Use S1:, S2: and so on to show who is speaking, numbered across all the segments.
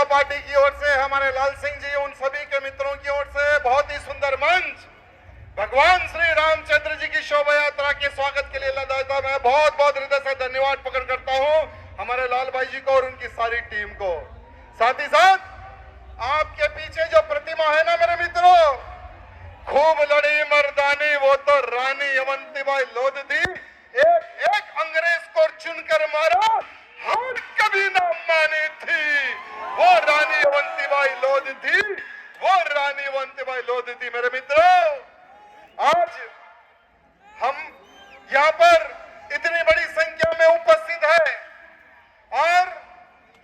S1: Party की ओर से, हमारे लाल सिंह जी, उन सभी के मित्रों की ओर से बहुत ही सुंदर मंच भगवान श्री रामचंद्र जी की शोभा यात्रा के स्वागत के लिए लगातार मैं बहुत बहुत हृदय से धन्यवाद प्रकट करता हूं हमारे लाल भाई जी को और उनकी सारी टीम को। साथ ही साथ आपके पीछे जो प्रतिमा है ना मेरे मित्रों, खूब लड़ी मर्दानी वो तो रानी अवंतीबाई लोधी, एक एक अंग्रेज को चुनकर मारा, हार कभी ना मानी थी, वो रानी अवंतीबाई लोधी थी, वो रानी अवंतीबाई लोधी थी। मेरे मित्रों, आज हम यहाँ पर इतनी बड़ी संख्या में उपस्थित है और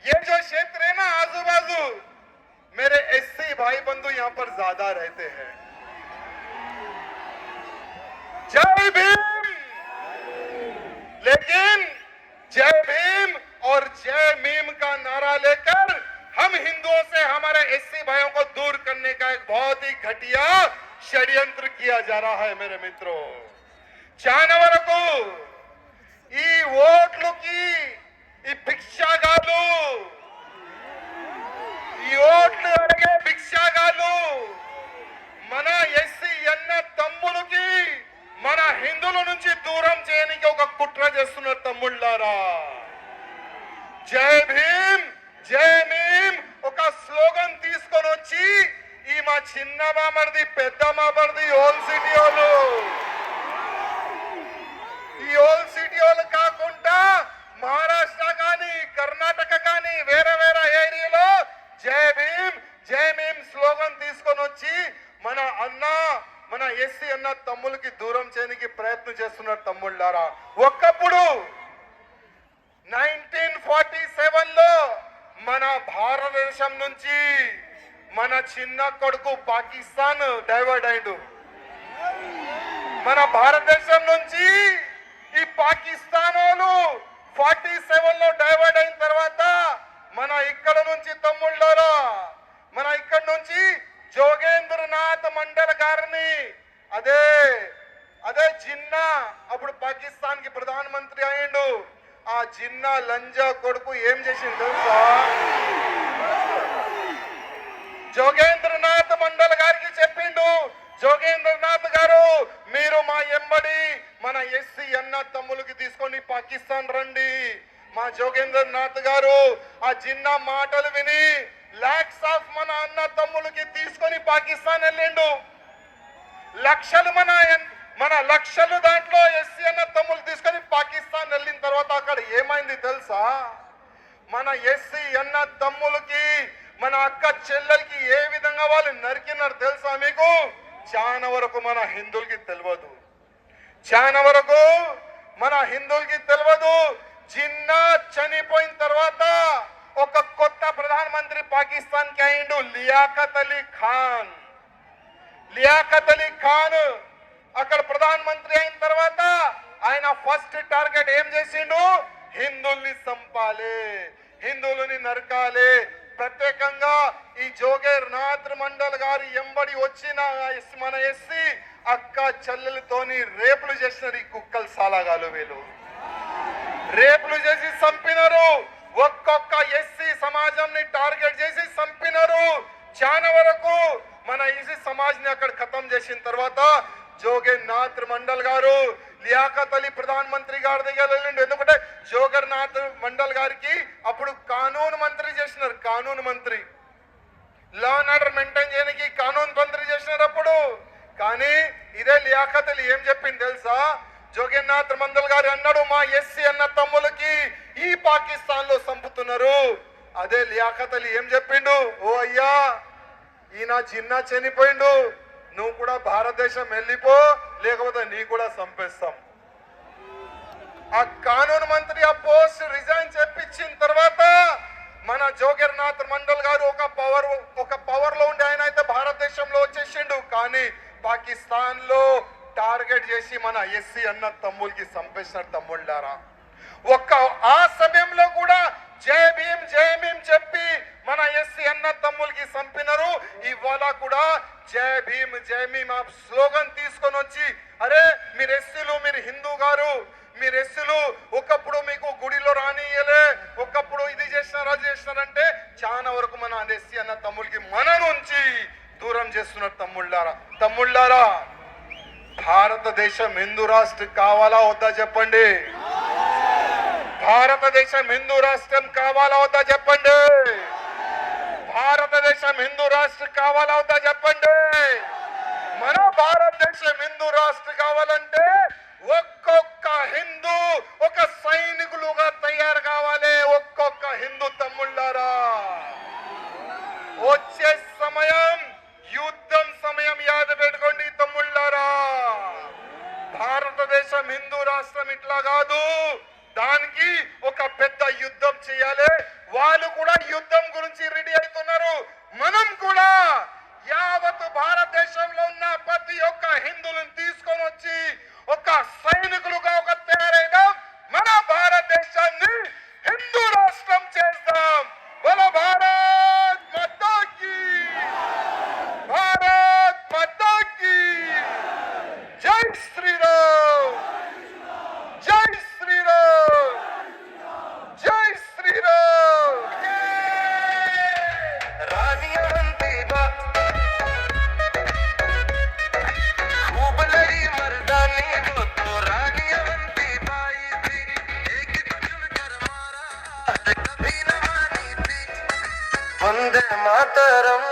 S1: ये जो क्षेत्र है ना आजू बाजू, मेरे एससी भाई बंधु यहाँ पर ज्यादा रहते हैं। जय भीम, लेकिन जय भीम और जय मीम का नारा लेकर हम हिंदुओं से हमारे एससी भाइयों को दूर करने का एक बहुत ही घटिया षड्यंत्र किया जा रहा है। मेरे मित्रों, చాలా వరకు ఈ ఓట్లకి ఈ భిక్షగాళ్ళు, ఈ ఓట్లు అడిగే భిక్షగాళ్ళు మన ఎస్సీ అన్న తమ్ములకి, మన హిందువుల నుంచి దూరం చేయడానికి ఒక కుట్ర చేస్తున్నారు తమ్ముళ్ళారా। జై భీమ్ జై మీమ్ ఒక స్లోగన్ తీసుకొని వచ్చి ఈ మా చిన్న మామర్ది పెద్ద మామర్ది ఓల్ సిటీ వాళ్ళు, ఈ ఓల్ సిటీ వాళ్ళు కాకుండా మహారాష్ట్ర కానీ కర్ణాటక కానీ వేరే వేరే ఏరియాలో జై భీమ్ జై మీమ్ స్లోగన్ తీసుకొని వచ్చి మన అన్న మన ఎస్సీ అన్న తమ్ములకి దూరం చేయడానికి ప్రయత్నం చేస్తున్నారు తమ్ముళ్ళారా। ఒక్కప్పుడు 1947లో మన భారతదేశం నుంచి మన చిన్న కొడుకు పాకిస్తాన్ డైవర్ట్ అయ్యిండు। మన భారతదేశం నుంచి ఈ పాకిస్తాన్ వాళ్ళు 47లో డైవర్ట్ అయిన తర్వాత మన ఇక్కడ నుంచి తమ్ముళ్ళారా, మన ఇక్కడ నుంచి జోగేంద్రనాథ్ మండల్ గారిని, అదే జిన్నా అప్పుడు పాకిస్తాన్ కి ప్రధానమంత్రి అయ్యిండు, ఆ జిన్నా లంజా కొడుకు ఏం చేసిండు తెలుసా? జోగేంద్రనాథ్ మండల్ గారికి చెప్పిండు, జోగేంద్రనాథ్ గారు మీరు మా ఎంబడి మన ఎస్సీ అన్న తమ్ములకి తీసుకొని పాకిస్తాన్ రండి। మా జోగేంద్రనాథ్ గారు ఆ జిన్నా మాటలు విని లాక్స్ ఆఫ్ మన అన్న తమ్ములకి తీసుకొని పాకిస్తాన్ వెళ్ళిండు। లక్షలు దాంట్లో ఎస్సీ అన్న తమ్ములు తీసుకొని పాకిస్తాన్ వెళ్ళిన తర్వాత అక్కడ ఏమైంది తెలుసా? మన ఎస్సీ అన్న తమ్ములకి, మన అక్క చెల్లెలకి ఏ విధంగా వాళ్ళు నరికినారు తెలుసా మీకు? చాలా వరకు మన హిందువులకి తెలియదు, చాలా వరకు మన హిందువులకి తెలియదు। జిన్నా చనిపోయిన తర్వాత ఒక కొత్త ప్రధానమంత్రి పాకిస్తాన్ కి అయ్యిండు, లియాఖత్ అలీ ఖాన్। లియాఖత్ అలీ ఖాన్ అక్కడ ప్రధానమంత్రి అయిన తర్వాత ఆయన ఫస్ట్ టార్గెట్ ఏం చేసిండు? హిందువుల్ని చంపాలి, హిందువులని నరకాలి। ప్రత్యేకంగా ఈ జోగేంద్రనాథ్ మండల్ గారి ఎంబడి వచ్చిన మన ఎస్సీ అక్క చెల్లెలతోని రేపులు చేసినారు ఈ కుక్కలు సాలాగాలు, వీళ్ళు రేపులు చేసి చంపినారు, ఒక్కొక్క ఎస్సీ సమాజంని టార్గెట్ చేసి చంపినారు। చాలా వరకు మన ఎస్సీ సమాజ్ ని అక్కడ ఖతం చేసిన తర్వాత జోగేంద్రనాథ్ మండల్ గారు లియాఖత్ అలీ ప్రధానమంత్రి గారి దగ్గర వెళ్ళిండు। ఎందుకంటే జోగేంద్రనాథ్ మండల్ గారికి అప్పుడు కానూన్ మంత్రి చేసినారు, కానూన్ మంత్రి, లా అండ్ ఆర్డర్ మెయింటైన్ చేయడానికి కానూన్ మంత్రి చేసినారు అప్పుడు। కానీ ఇదే లియాఖత్ అలీ ఏం చెప్పింది తెలుసా? జోగేంద్రనాథ్ మండల్ గారు అన్నాడు, మా ఎస్సీ అన్న తమ్ములకి ఈ పాకిస్తాన్ లో చంపుతున్నారు। అదే లియాఖత్ అలీ ఏం చెప్పిండు? ఓ అయ్యా, ఈయన చిన్న చనిపోయిండు, నువ్వు కూడా భారతదేశం వెళ్ళిపో, లేకపోతే నీ కూడా చంపేస్తాం। ఆ కానూన్ మంత్రి ఆ పోస్ట్ రిజైన్ చెప్పించిన తర్వాత మన జోగేంద్రనాథ్ మండల్ గారు ఒక పవర్ లో ఉండి ఆయన అయితే భారతదేశంలో వచ్చేసిండు, కానీ పాకిస్తాన్ లో టార్గెట్ చేసి మన ఎస్సీ అన్న తమ్ములకి చంపేసిన తమ్ముళ్ళారా। ఆ సమయంలో కూడా జై భీమ్ జై మీమ్ చెప్పి మన ఎస్సీ అన్న తమ్ములకి చంపినారు। ఇవాళ కూడా జై భీమ్ జై మీమ్ ఆ స్లోగన్ తీసుకొని వచ్చి, అరే మీరు ఎస్సీలు, మీరు హిందూ గారు, మీరు ఎస్సీలు ఒకప్పుడు మీకు గుడిలో రానియలే, ఒకప్పుడు ఇది చేసినారు అది చేసినారంటే చాలా వరకు మన ఎస్సీ అన్న తమ్ముళ్ళకి మన నుంచి దూరం చేస్తున్నారు. తమ్ముళ్ళారా భారతదేశం హిందూ రాష్ట్రం కావాలా వద్దా చెప్పండి. భారతదేశం హిందూ రాష్ట్రం కావాలా వద్దా చెప్పండి. భారతదేశం హిందూ రాష్ట్రం కావాలా వద్దా చెప్పండి. మన భారతదేశం హిందూ రాష్ట్రం కావాలంటే ఒక్కొక్క హిందూ ఒక సైనికులుగా తయారు కావాలి. ఒక్కొక్క హిందూ తమ్ముళ్ళారా వచ్చే సమయం యుద్ధం సమయం యాద పెట్టుకోండి తమ్ముళ్ళారా. భారతదేశం హిందూ రాష్ట్రం ఇట్లా కాదు, దానికి ఒక పెద్ద యుద్ధం చేయాలి. వాళ్ళు కూడా యుద్ధం గురించి రెడీ అవుతున్నారు. మనం కూడా యావత్ భారతదేశంలో ఉన్న ప్రతి ఒక్క హిందువులను తీసుకొని వచ్చి ఒక సైనికులుగా ఒక తయారైదాం. మన భారతదేశాన్ని హిందూ రాష్ట్రం చేద్దాం. బోలో భారత్ మాతా కీ, భారత్ మాతా కీ. జై శ్రీరామ్, జై శ్రీరామ్, జై శ్రీరామ్.
S2: వందే మాతరం.